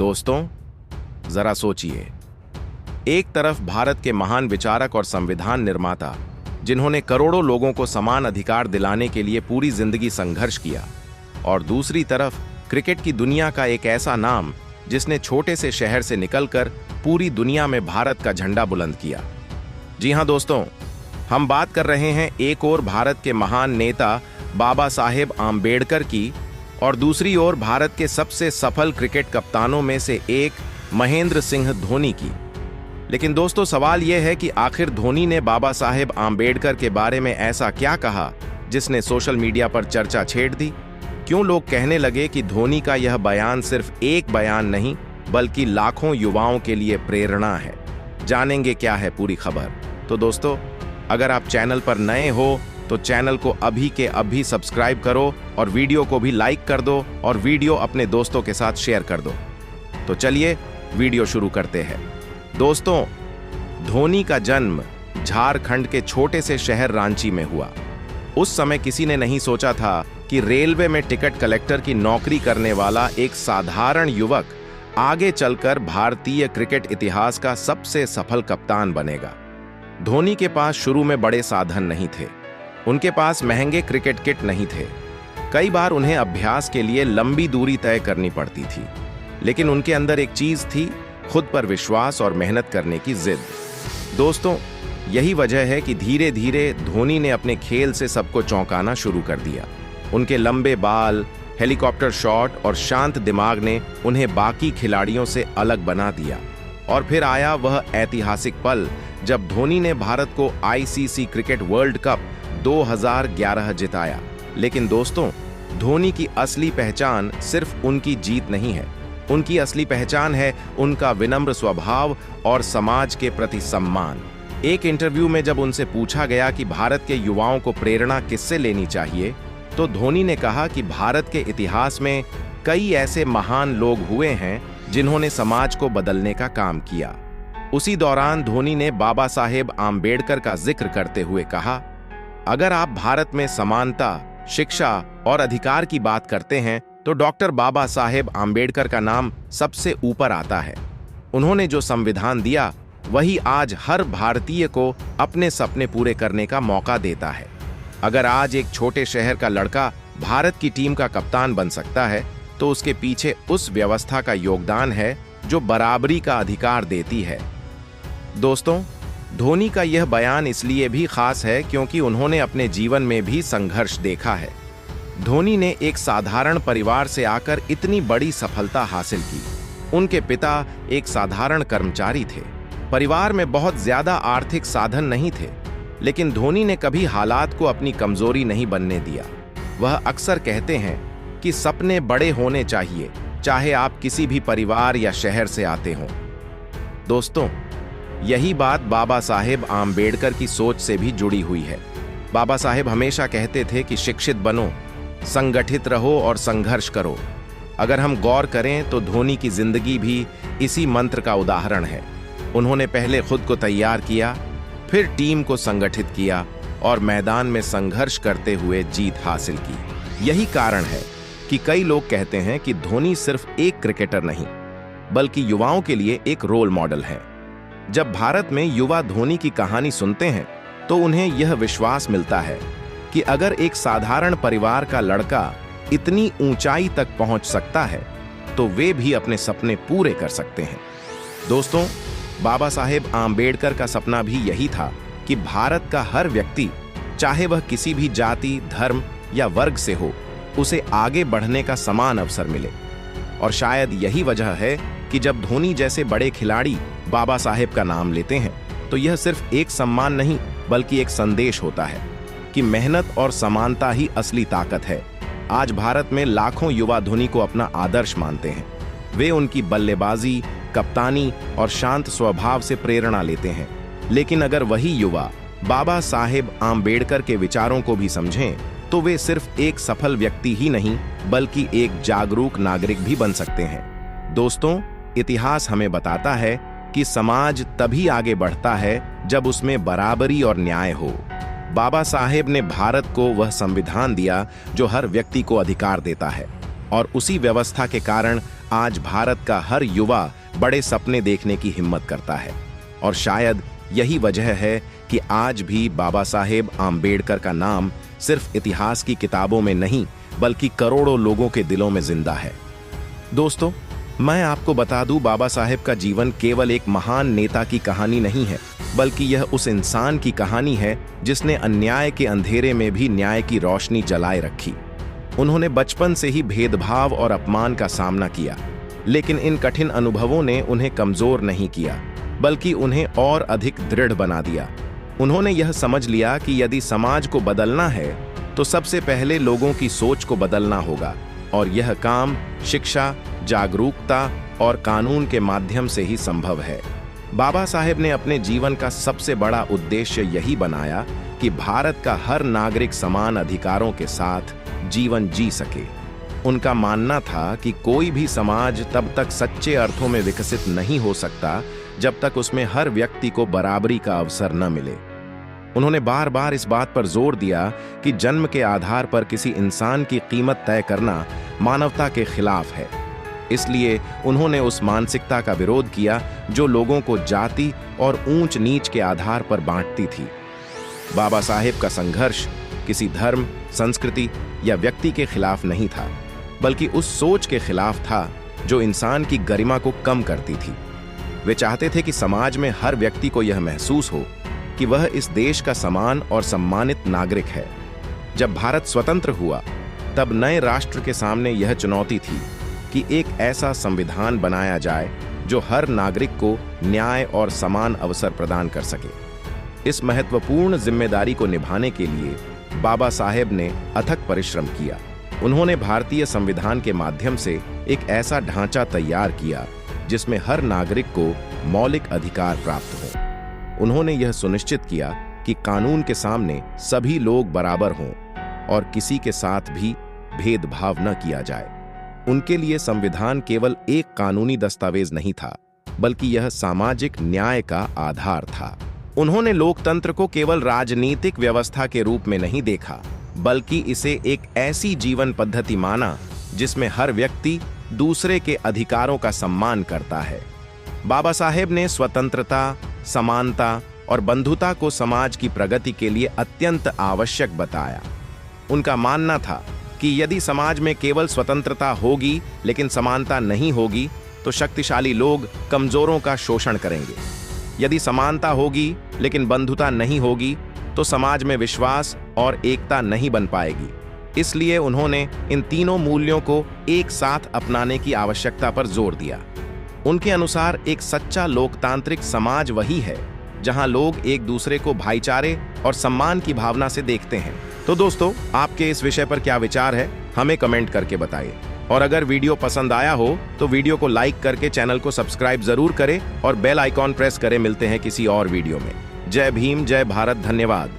दोस्तों, जरा सोचिए। एक तरफ भारत के महान विचारक और संविधान निर्माता, जिन्होंने करोड़ों लोगों को समान अधिकार दिलाने के लिए पूरी जिंदगी संघर्ष किया, और दूसरी तरफ क्रिकेट की दुनिया का एक ऐसा नाम जिसने छोटे से शहर से निकलकर पूरी दुनिया में भारत का झंडा बुलंद किया। जी हां दोस्तों, हम बात कर रहे हैं एक ओर भारत के महान नेता बाबा साहेब आम्बेडकर की, और दूसरी ओर भारत के सबसे सफल क्रिकेट कप्तानों में से एक महेंद्र सिंह धोनी की। लेकिन दोस्तों, सवाल यह है कि आखिर धोनी ने बाबा साहेब आम्बेडकर के बारे में ऐसा क्या कहा जिसने सोशल मीडिया पर चर्चा छेड़ दी? क्यों लोग कहने लगे कि धोनी का यह बयान सिर्फ एक बयान नहीं बल्कि लाखों युवाओं के लिए प्रेरणा है? जानेंगे क्या है पूरी खबर। तो दोस्तों, अगर आप चैनल पर नए हो तो चैनल को अभी के अभी सब्सक्राइब करो और वीडियो को भी लाइक कर दो और वीडियो अपने दोस्तों के साथ शेयर कर दो। तो चलिए वीडियो शुरू करते हैं। दोस्तों, धोनी का जन्म झारखंड के छोटे से शहर रांची में हुआ। उस समय किसी ने नहीं सोचा था कि रेलवे में टिकट कलेक्टर की नौकरी करने वाला एक साधारण युवक आगे चलकर भारतीय क्रिकेट इतिहास का सबसे सफल कप्तान बनेगा। धोनी के पास शुरू में बड़े साधन नहीं थे। उनके पास महंगे क्रिकेट किट नहीं थे। कई बार उन्हें अभ्यास के लिए लंबी दूरी तय करनी पड़ती थी, लेकिन उनके अंदर एक चीज थी, खुद पर विश्वास और मेहनत करने की जिद। दोस्तों, यही वजह है कि धीरे धीरे धोनी ने अपने खेल से सबको चौंकाना शुरू कर दिया। उनके लंबे बाल, हेलीकॉप्टर शॉट और शांत दिमाग ने उन्हें बाकी खिलाड़ियों से अलग बना दिया। और फिर आया वह ऐतिहासिक पल जब धोनी ने भारत को आईसीसी क्रिकेट वर्ल्ड कप 2011 जिताया। लेकिन दोस्तों, धोनी की असली पहचान सिर्फ उनकी जीत नहीं है। उनकी असली पहचान है उनका विनम्र स्वभाव और समाज के प्रति सम्मान। एक इंटरव्यू में जब उनसे पूछा गया कि भारत के युवाओं को प्रेरणा किससे लेनी चाहिए, तो धोनी ने कहा कि भारत के इतिहास में कई ऐसे महान लोग हुए हैं जिन्होंने समाज को बदलने का काम किया। उसी दौरान धोनी ने बाबा साहेब आम्बेडकर का जिक्र करते हुए कहा, अगर आप भारत में समानता, शिक्षा और अधिकार की बात करते हैं तो डॉक्टर बाबा साहेब आम्बेडकर का नाम सबसे ऊपर आता है। उन्होंने जो संविधान दिया वही आज हर भारतीय को अपने सपने पूरे करने का मौका देता है। अगर आज एक छोटे शहर का लड़का भारत की टीम का कप्तान बन सकता है तो उसके पीछे उस व्यवस्था का योगदान है जो बराबरी का अधिकार देती है। दोस्तों, धोनी का यह बयान इसलिए भी खास है क्योंकि उन्होंने अपने जीवन में भी संघर्ष देखा है। धोनी ने एक साधारण परिवार से आकर इतनी बड़ी सफलता हासिल की। उनके पिता एक साधारण कर्मचारी थे। परिवार में बहुत ज्यादा आर्थिक साधन नहीं थे, लेकिन धोनी ने कभी हालात को अपनी कमजोरी नहीं बनने दिया। वह अक्सर कहते हैं कि सपने बड़े होने चाहिए, चाहे आप किसी भी परिवार या शहर से आते हों। दोस्तों, यही बात बाबा साहेब आम्बेडकर की सोच से भी जुड़ी हुई है। बाबा साहेब हमेशा कहते थे कि शिक्षित बनो, संगठित रहो और संघर्ष करो। अगर हम गौर करें तो धोनी की जिंदगी भी इसी मंत्र का उदाहरण है। उन्होंने पहले खुद को तैयार किया, फिर टीम को संगठित किया और मैदान में संघर्ष करते हुए जीत हासिल की। यही कारण है कि कई लोग कहते हैं कि धोनी सिर्फ एक क्रिकेटर नहीं बल्कि युवाओं के लिए एक रोल मॉडल है। जब भारत में युवा धोनी की कहानी सुनते हैं तो उन्हें यह विश्वास मिलता है कि अगर एक साधारण परिवार का लड़का इतनी ऊंचाई तक पहुंच सकता है तो वे भी अपने सपने पूरे कर सकते हैं। दोस्तों, बाबा साहेब आम्बेडकर का सपना भी यही था कि भारत का हर व्यक्ति, चाहे वह किसी भी जाति, धर्म या वर्ग से हो, उसे आगे बढ़ने का समान अवसर मिले। और शायद यही वजह है कि जब धोनी जैसे बड़े खिलाड़ी बाबा साहेब का नाम लेते हैं तो यह सिर्फ एक सम्मान नहीं बल्कि एक संदेश होता है कि मेहनत और समानता ही असली ताकत है। आज भारत में लाखों युवा धोनी को अपना आदर्श मानते हैं। वे उनकी बल्लेबाजी, कप्तानी और शांत स्वभाव से प्रेरणा लेते हैं। लेकिन अगर वही युवा बाबा साहेब आम्बेडकर के विचारों को भी समझें तो वे सिर्फ एक सफल व्यक्ति ही नहीं बल्कि एक जागरूक नागरिक भी बन सकते हैं। दोस्तों, इतिहास हमें बताता है कि समाज तभी आगे बढ़ता है जब उसमें बराबरी और न्याय हो। बाबा साहेब ने भारत को वह संविधान दिया जो हर व्यक्ति को अधिकार देता है, और उसी व्यवस्था के कारण आज भारत का हर युवा बड़े सपने देखने की हिम्मत करता है। और शायद यही वजह है कि आज भी बाबा साहेब आम्बेडकर का नाम सिर्फ इतिहास की किताबों में नहीं बल्कि करोड़ों लोगों के दिलों में जिंदा है। दोस्तों, मैं आपको बता दूं, बाबा साहेब का जीवन केवल एक महान नेता की कहानी नहीं है, बल्कि यह उस इंसान की कहानी है जिसने अन्याय के अंधेरे में भी न्याय की रोशनी जलाए रखी। उन्होंने बचपन से ही भेदभाव और अपमान का सामना किया, लेकिन इन कठिन अनुभवों ने उन्हें कमजोर नहीं किया बल्कि उन्हें और अधिक दृढ़ बना दिया। उन्होंने यह समझ लिया कि यदि समाज को बदलना है तो सबसे पहले लोगों की सोच को बदलना होगा, और यह काम शिक्षा, जागरूकता और कानून के माध्यम से ही संभव है। बाबा साहेब ने अपने जीवन का सबसे बड़ा उद्देश्य यही बनाया कि भारत का हर नागरिक समान अधिकारों के साथ जीवन जी सके। उनका मानना था कि कोई भी समाज तब तक सच्चे अर्थों में विकसित नहीं हो सकता जब तक उसमें हर व्यक्ति को बराबरी का अवसर न मिले। उन्होंने बार बार इस बात पर जोर दिया कि जन्म के आधार पर किसी इंसान की कीमत तय करना मानवता के खिलाफ है। इसलिए उन्होंने उस मानसिकता का विरोध किया जो लोगों को जाति और ऊंच नीच के आधार पर बांटती थी। बाबा साहेब का संघर्ष किसी धर्म, संस्कृति या व्यक्ति के खिलाफ नहीं था, बल्कि उस सोच के खिलाफ था जो इंसान की गरिमा को कम करती थी। वे चाहते थे कि समाज में हर व्यक्ति को यह महसूस हो कि वह इस देश का समान और सम्मानित नागरिक है। जब भारत स्वतंत्र हुआ, तब नए राष्ट्र के सामने यह चुनौती थी कि एक ऐसा संविधान बनाया जाए जो हर नागरिक को न्याय और समान अवसर प्रदान कर सके। इस महत्वपूर्ण जिम्मेदारी को निभाने के लिए बाबा साहेब ने अथक परिश्रम किया। उन्होंने भारतीय संविधान के माध्यम से एक ऐसा ढांचा तैयार किया जिसमें हर नागरिक को मौलिक अधिकार प्राप्त हो। उन्होंने यह सुनिश्चित किया कि कानून के सामने सभी लोग बराबर हों और किसी के साथ भी भेदभाव न किया जाए। उनके लिए संविधान केवल एक कानूनी दस्तावेज नहीं था, बल्कि यह सामाजिक न्याय का आधार था। उन्होंने लोकतंत्र को केवल राजनीतिक व्यवस्था के रूप में नहीं देखा, बल्कि इसे एक ऐसी जीवन पद्धति माना जिसमें हर व्यक्ति दूसरे के अधिकारों का सम्मान करता है। बाबा साहेब ने स्वतंत्रता, समानता और बंधुता को समाज की प्रगति के लिए अत्यंत आवश्यक बताया। उनका मानना था कि यदि समाज में केवल स्वतंत्रता होगी लेकिन समानता नहीं होगी तो शक्तिशाली लोग कमजोरों का शोषण करेंगे। यदि समानता होगी लेकिन बंधुता नहीं होगी तो समाज में विश्वास और एकता नहीं बन पाएगी। इसलिए उन्होंने इन तीनों मूल्यों को एक साथ अपनाने की आवश्यकता पर जोर दिया। उनके अनुसार एक सच्चा लोकतांत्रिक समाज वही है जहां लोग एक दूसरे को भाईचारे और सम्मान की भावना से देखते हैं। तो दोस्तों, आपके इस विषय पर क्या विचार है, हमें कमेंट करके बताइए। और अगर वीडियो पसंद आया हो तो वीडियो को लाइक करके चैनल को सब्सक्राइब जरूर करें और बेल आइकॉन प्रेस करें। मिलते हैं किसी और वीडियो में। जय भीम, जय भारत, धन्यवाद।